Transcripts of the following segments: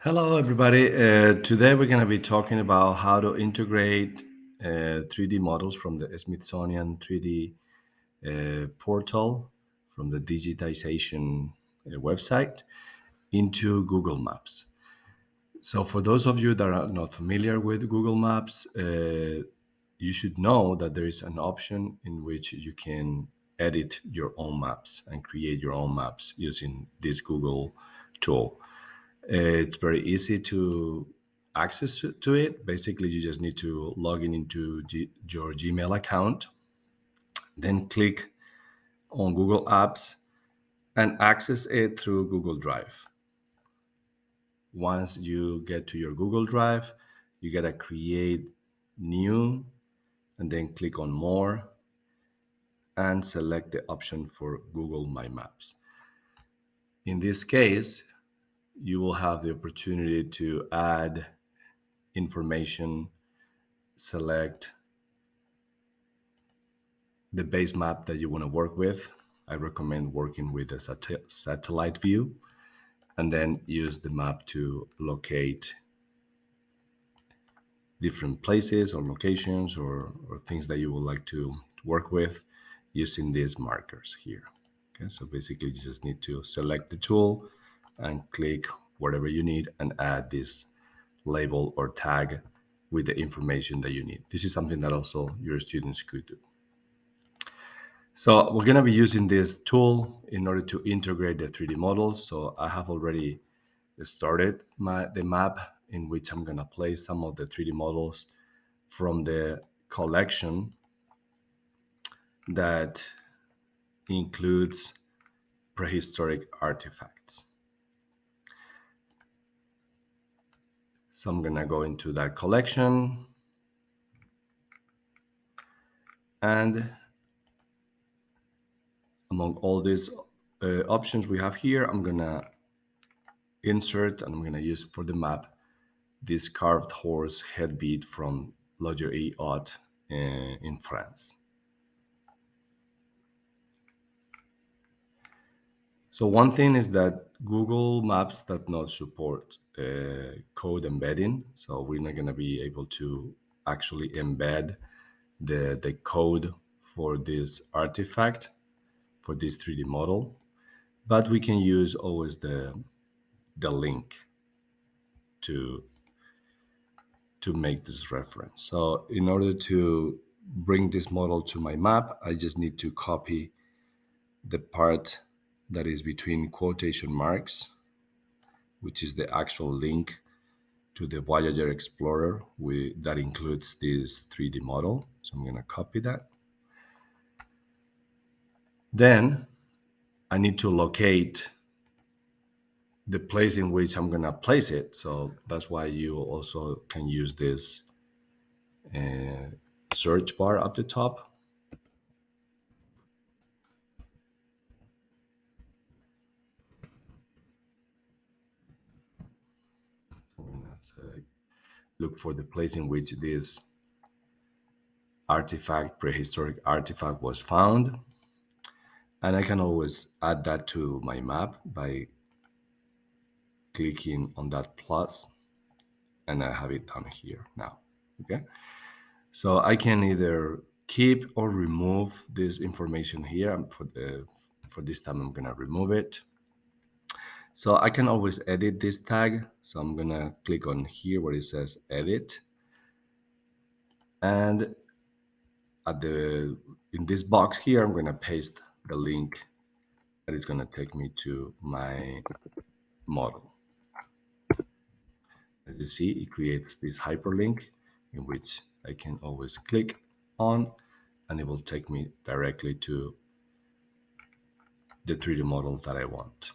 Hello, everybody. Today we're going to be talking about how to integrate 3D models from the Smithsonian 3D portal from the digitization website into Google Maps. So, for those of you that are not familiar with Google Maps, you should know that there is an option in which you can edit your own maps and create your own maps using this Google tool. It's very easy to access to it. Basically, you just need to log in into your Gmail account, then click on Google Apps and access it through Google Drive. Once you get to your Google Drive, you gotta create new and then click on more and select the option for Google My Maps. In this case, you will have the opportunity to add information, select the base map that you want to work with. I recommend working with a satellite view and then use the map to locate different places or locations or things that you would like to work with using these markers here. Okay, so basically you just need to select the tool and click whatever you need and add this label or tag with the information that you need. This is something that also your students could do. So we're going to be using this tool in order to integrate the 3D models. So I have already started the map in which I'm going to place some of the 3D models from the collection that includes prehistoric artifacts. So I'm going to go into that collection, and among all these options we have here, I'm going to insert and I'm going to use for the map this carved horse head bead from Lodger E. Ott in France. So one thing is that Google Maps does not support code embedding, so we're not going to be able to actually embed the code for this artifact, for this 3D model, but we can use always the link to make this reference. So in order to bring this model to my map, I just need to copy the part that is between quotation marks, which is the actual link to the Voyager Explorer that includes this 3D model. So I'm going to copy that. Then I need to locate the place in which I'm going to place it. So that's why you also can use this search bar up the top. I'm going to look for the place in which this artifact, prehistoric artifact, was found. And I can always add that to my map by clicking on that plus, and I have it down here now. Okay. So I can either keep or remove this information here. For this time, I'm gonna remove it. So I can always edit this tag. So I'm gonna click on here where it says edit, and at the in this box here, I'm gonna paste the link that is gonna take me to my model. As you see, it creates this hyperlink in which I can always click on, and it will take me directly to the 3D model that I want.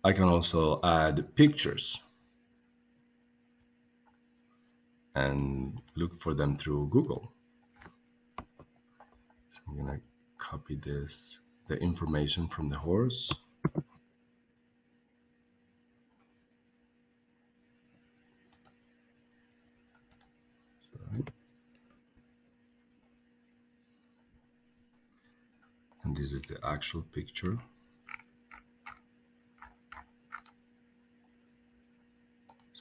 I can also add pictures and look for them through Google. So I'm gonna copy the information from the horse. And this is the actual picture.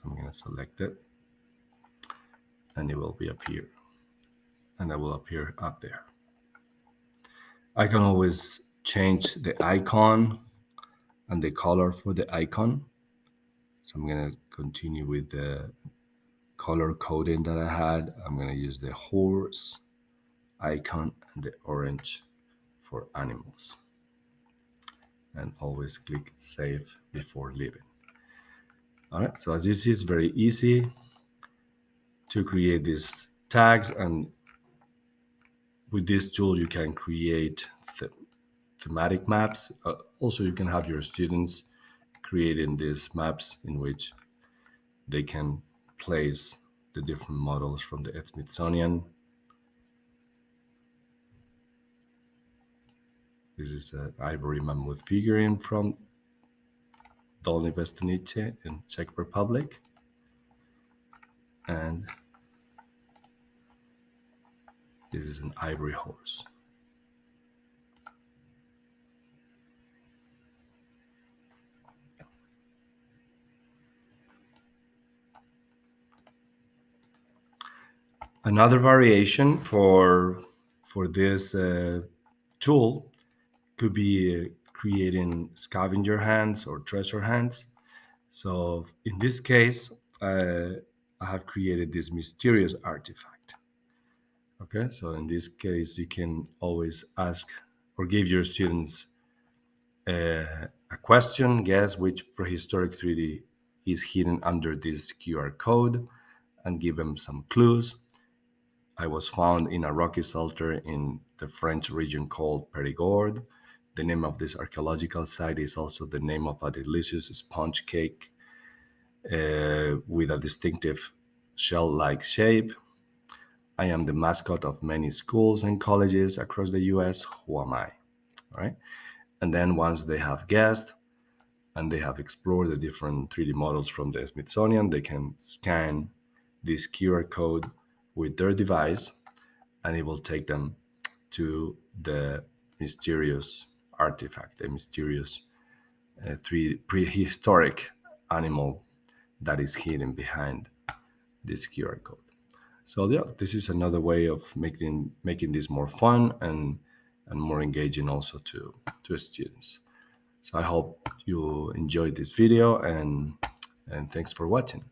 I'm going to select it, and it will be up here, and that will appear up there. I can always change the icon and the color for the icon. So I'm going to continue with the color coding that I had. I'm going to use the horse icon and the orange for animals. And always click save before leaving. All right, so as you see, it's very easy to create these tags, and with this tool you can create thematic maps. Also, you can have your students creating these maps in which they can place the different models from the Smithsonian. This is an ivory mammoth figurine from Dolní Věstonice in Czech Republic. And this is an ivory horse. Another variation for this tool could be creating scavenger hunts or treasure hunts. So in this case, I have created this mysterious artifact. Okay, so in this case, you can always ask or give your students a question, guess which prehistoric 3D is hidden under this QR code, and give them some clues. I was found in a rocky shelter in the French region called Périgord. The name of this archaeological site is also the name of a delicious sponge cake with a distinctive shell-like shape. I am the mascot of many schools and colleges across the US. Who am I? All right. And then once they have guessed and they have explored the different 3D models from the Smithsonian, they can scan this QR code with their device, and it will take them to the mysterious artifact, the mysterious prehistoric animal that is hidden behind this QR code. So yeah, this is another way of making this more fun and more engaging also to students. So I hope you enjoyed this video, and thanks for watching.